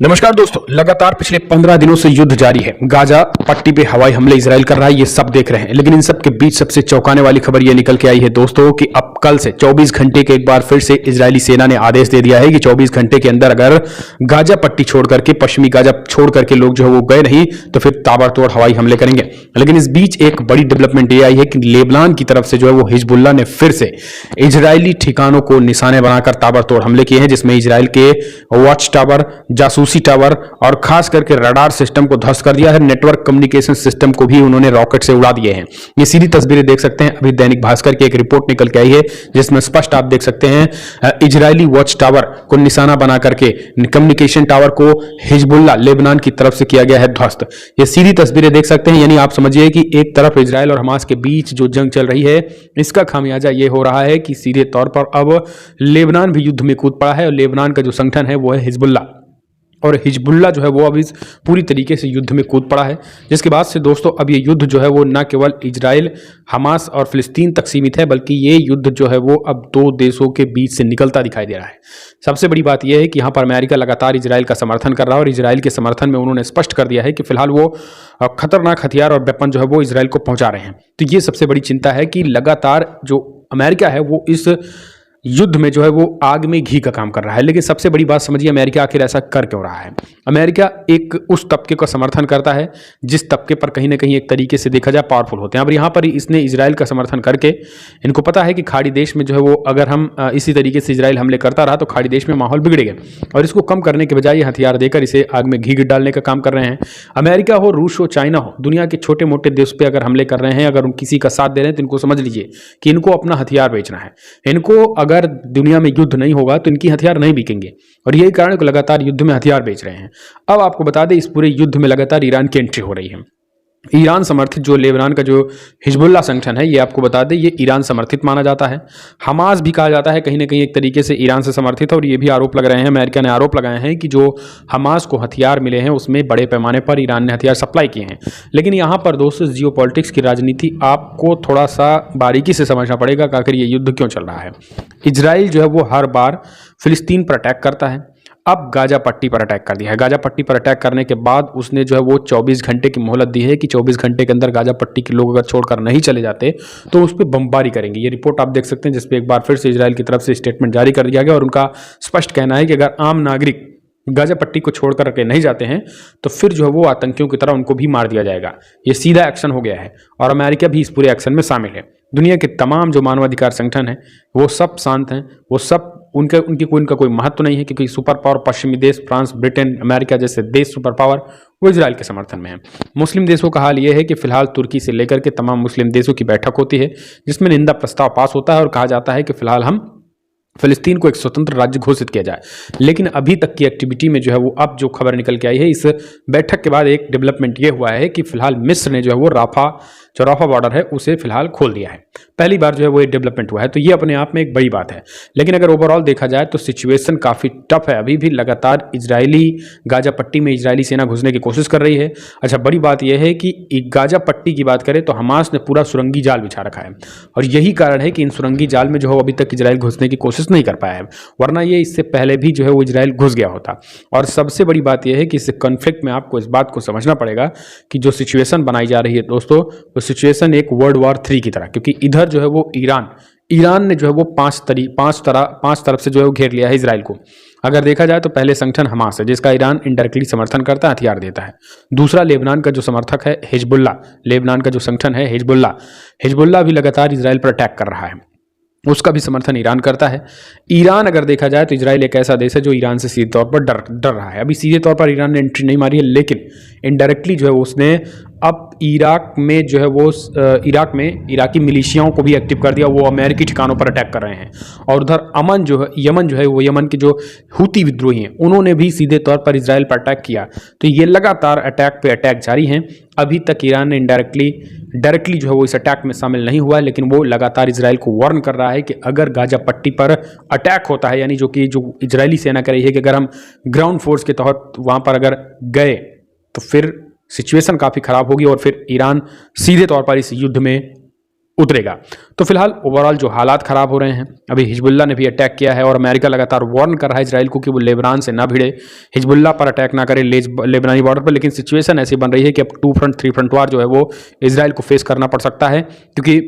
नमस्कार दोस्तों, लगातार पिछले 15 दिनों से युद्ध जारी है। गाजा पट्टी पे हवाई हमले इजराइल कर रहा है, ये सब देख रहे हैं। लेकिन इन सब के बीच सबसे चौंकाने वाली खबर ये निकल के आई है दोस्तों कि अब कल से 24 घंटे के एक बार फिर से इजरायली सेना ने आदेश दे दिया है कि 24 घंटे के अंदर अगर गाजा पट्टी छोड़ करके, पश्चिमी गाजा छोड़ करके लोग जो है वो गए नहीं तो फिर ताबड़तोड़ हवाई हमले करेंगे। लेकिन इस बीच एक बड़ी डेवलपमेंट ये आई है कि लेबनान की तरफ से जो है वो हिजबुल्लाह ने फिर से इजरायली ठिकानों को निशाने बनाकर ताबड़तोड़ हमले किए हैं, जिसमें इजराइल के वॉच टावर, जासूसी टावर और खास करके रडार सिस्टम को ध्वस्त कर दिया है। नेटवर्क कम्युनिकेशन सिस्टम को भी उन्होंने रॉकेट से उड़ा दिए हैं। ये सीधी तस्वीरें देख सकते हैं, अभी दैनिक भास्कर की एक रिपोर्ट निकल के आई है जिसमें स्पष्ट आप देख सकते हैं इजरायली वॉच टावर को निशाना बना करके कम्युनिकेशन टावर को हिजबुल्लाह लेबनान की तरफ से किया गया है ध्वस्त। ये सीधी तस्वीरें देख सकते हैं, यानी आप समझिए कि एक तरफ इजराइल और हमास के बीच जो जंग चल रही है, इसका खामियाजा ये हो रहा है कि सीधे तौर पर अब लेबनान भी युद्ध में कूद पड़ा है और लेबनान का जो संगठन है वो है हिजबुल्लाह, और हिजबुल्लाह जो है वो अब इस पूरी तरीके से युद्ध में कूद पड़ा है। जिसके बाद से दोस्तों अब ये युद्ध जो है वो न केवल इजराइल, हमास और फिलिस्तीन तक सीमित है, बल्कि ये युद्ध जो है वो अब दो देशों के बीच से निकलता दिखाई दे रहा है। सबसे बड़ी बात यह है कि यहाँ पर अमेरिका लगातार इजराइल का समर्थन कर रहा है और इजराइल के समर्थन में उन्होंने स्पष्ट कर दिया है कि फिलहाल वो खतरनाक हथियार और वेपन जो है वो इजराइल को पहुंचा रहे हैं। तो ये सबसे बड़ी चिंता है कि लगातार जो अमेरिका है वो इस युद्ध में जो है वो आग में घी का काम कर रहा है। लेकिन सबसे बड़ी बात समझिए, अमेरिका आखिर ऐसा कर क्यों रहा है। अमेरिका एक उस तबके का समर्थन करता है जिस तबके पर कहीं ना कहीं एक तरीके से देखा जाए पावरफुल होते हैं। अब यहाँ पर इसने इजराइल का समर्थन करके, इनको पता है कि खाड़ी देश में जो है वो अगर हम इसी तरीके से इजराइल हमले करता रहा तो खाड़ी देश में माहौल बिगड़ेगा, और इसको कम करने के बजाय ये हथियार देकर इसे आग में घी डालने का काम कर रहे हैं। अमेरिका हो, रूस हो, चाइना हो, दुनिया के छोटे मोटे देश पे अगर हमले कर रहे हैं, अगर किसी का साथ दे रहे हैं तो इनको समझ लीजिए कि इनको अपना हथियार बेचना है। इनको अगर दुनिया में युद्ध नहीं होगा तो इनकी हथियार नहीं बिकेंगे, और यही कारण है कि लगातार युद्ध में हथियार बेच रहे हैं। अब आपको बता दें, इस पूरे युद्ध में लगातार ईरान की एंट्री हो रही है। ईरान समर्थित जो लेबनान का जो हिजबुल्लाह संगठन है, ये आपको बता दें ये ईरान समर्थित माना जाता है। हमास भी कहा जाता है कहीं ना कहीं एक तरीके से ईरान से समर्थित है, और ये भी आरोप लग रहे हैं, अमेरिका ने आरोप लगाए हैं कि जो हमास को हथियार मिले हैं उसमें बड़े पैमाने पर ईरान ने हथियार सप्लाई किए हैं। लेकिन यहाँ पर दोस्तों जियोपॉलिटिक्स की राजनीति आपको थोड़ा सा बारीकी से समझना पड़ेगा कि आखिर ये युद्ध क्यों चल रहा है। इजराइल जो है वो हर बार फिलिस्तीन पर अटैक करता है, अब गाजा पट्टी पर अटैक कर दिया है। गाजा पट्टी पर अटैक करने के बाद उसने जो है वो 24 घंटे की मोहलत दी है कि 24 घंटे के अंदर गाजा पट्टी के लोग अगर छोड़कर नहीं चले जाते तो उस पर बमबारी करेंगे। ये रिपोर्ट आप देख सकते हैं जिसपे एक बार फिर से इजराइल की तरफ से स्टेटमेंट जारी कर दिया गया, और उनका स्पष्ट कहना है कि अगर आम नागरिक गाजा पट्टी को छोड़कर के नहीं जाते हैं तो फिर जो है वो आतंकियों की तरह उनको भी मार दिया जाएगा। ये सीधा एक्शन हो गया है, और अमेरिका भी इस पूरे एक्शन में शामिल है। दुनिया के तमाम जो मानवाधिकार संगठन हैं वो सब शांत हैं, वो सब उनका कोई महत्व नहीं है, क्योंकि सुपर पावर पश्चिमी देश फ्रांस, ब्रिटेन, अमेरिका जैसे देश सुपर पावर वो इजराइल के समर्थन में है। मुस्लिम देशों का हाल यह है कि फिलहाल तुर्की से लेकर के तमाम मुस्लिम देशों की बैठक होती है जिसमें निंदा प्रस्ताव पास होता है और कहा जाता है कि फिलहाल हम फिलिस्तीन को एक स्वतंत्र राज्य घोषित किया जाए। लेकिन अभी तक की एक्टिविटी में जो है वो अब जो खबर निकल के आई है, इस बैठक के बाद एक डेवलपमेंट ये हुआ है कि फिलहाल मिस्र ने जो है वो राफा बॉर्डर है उसे फिलहाल खोल दिया है। पहली बार जो है वो एक डेवलपमेंट हुआ है, तो ये अपने आप में एक बड़ी बात है। लेकिन अगर ओवरऑल देखा जाए तो सिचुएशन काफ़ी टफ है। अभी भी लगातार इजरायली गाजा पट्टी में इजरायली सेना घुसने की कोशिश कर रही है। अच्छा, बड़ी बात यह है कि गाजा पट्टी की बात करें तो हमास ने पूरा सुरंगी जाल बिछा रखा है, और यही कारण है कि इन सुरंगी जाल में जो है अभी तक इजराइल घुसने की कोशिश नहीं कर पाया है, वरना ये इससे पहले भी जो है वो इजराइल घुस गया होता। और सबसे बड़ी बात यह है कि इस कॉन्फ्लिक्ट में आपको इस बात को समझना पड़ेगा कि जो सिचुएशन बनाई जा रही है दोस्तों, वो सिचुएशन एक वर्ल्ड वॉर 3 की तरह, क्योंकि इधर जो है वो ईरान ने जो है वो पांच तरफ से जो है वो घेर लिया है इजराइल को। अगर देखा जाए तो पहले संगठन हमास है जिसका ईरान इनडायरेक्टली समर्थन करता है, हथियार देता है। दूसरा लेबनान का जो समर्थक है हिजबुल्लाह, लेबनान का जो संगठन है हिजबुल्लाह भी लगातार इजराइल पर अटैक कर रहा है, उसका भी समर्थन ईरान करता है। ईरान अगर देखा जाए तो इजराइल एक ऐसा देश है जो ईरान से सीधे तौर पर डर रहा है। अभी सीधे तौर पर ईरान ने एंट्री नहीं मारी है, लेकिन इनडायरेक्टली जो है उसने अब इराक में जो है वो इराक में इराकी मिलिशियाओं को भी एक्टिव कर दिया, वो अमेरिकी ठिकानों पर अटैक कर रहे हैं। और उधर यमन जो है वो यमन के जो हूती विद्रोही हैं उन्होंने भी सीधे तौर पर इजराइल पर अटैक किया। तो ये लगातार अटैक पे अटैक जारी हैं। अभी तक ईरान ने डायरेक्टली जो है वो इस अटैक में शामिल नहीं हुआ है, लेकिन वो लगातार इजराइल को वार्न कर रहा है कि अगर गाजा पट्टी पर अटैक होता है, यानी जो इजरायली सेना कह रही है कि अगर हम ग्राउंड फोर्स के तहत वहाँ पर अगर गए तो फिर सिचुएशन काफ़ी ख़राब होगी और फिर ईरान सीधे तौर पर इस युद्ध में उतरेगा। तो फिलहाल ओवरऑल जो हालात खराब हो रहे हैं, अभी हिजबुल्लाह ने भी अटैक किया है और अमेरिका लगातार वार्न कर रहा है इजराइल को कि वो लेबनान से ना भिड़े, हिजबुल्लाह पर अटैक ना करे लेबनानी बॉर्डर पर। लेकिन सिचुएशन ऐसी बन रही है कि अब 2 फ्रंट 3 फ्रंट वार जो है वो इजराइल को फेस करना पड़ सकता है, क्योंकि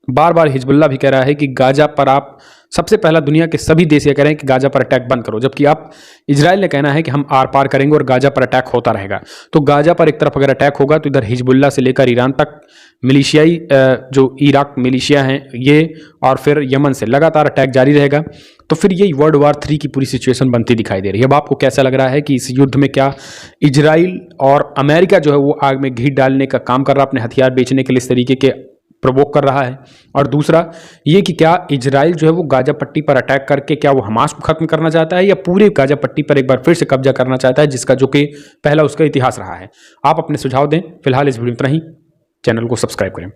बार बार हिजबुल्लाह भी कह रहा है कि गाजा पर आप सबसे पहला दुनिया के सभी देश ये कह रहे हैं कि गाजा पर अटैक बंद करो, जबकि आप इजराइल ने कहना है कि हम आर पार करेंगे और गाजा पर अटैक होता रहेगा। तो गाजा पर एक तरफ अगर अटैक होगा तो इधर हिजबुल्लाह से लेकर ईरान तक मिलिशियाई जो इराक मिलिशिया हैं ये, और फिर यमन से लगातार अटैक जारी रहेगा। तो फिर यही वर्ल्ड वार 3 की पूरी सिचुएशन बनती दिखाई दे रही है। अब आपको कैसा लग रहा है कि इस युद्ध में क्या इजराइल और अमेरिका जो है वो आग में घी डालने का काम कर रहा है, अपने हथियार बेचने के लिए इस तरीके के प्रवोक कर रहा है? और दूसरा ये कि क्या इजराइल जो है वो गाजा पट्टी पर अटैक करके क्या वो हमास को खत्म करना चाहता है, या पूरे गाजा पट्टी पर एक बार फिर से कब्जा करना चाहता है, जिसका जो कि पहला उसका इतिहास रहा है? आप अपने सुझाव दें। फिलहाल इस वीडियो में इतना ही। चैनल को सब्सक्राइब करें।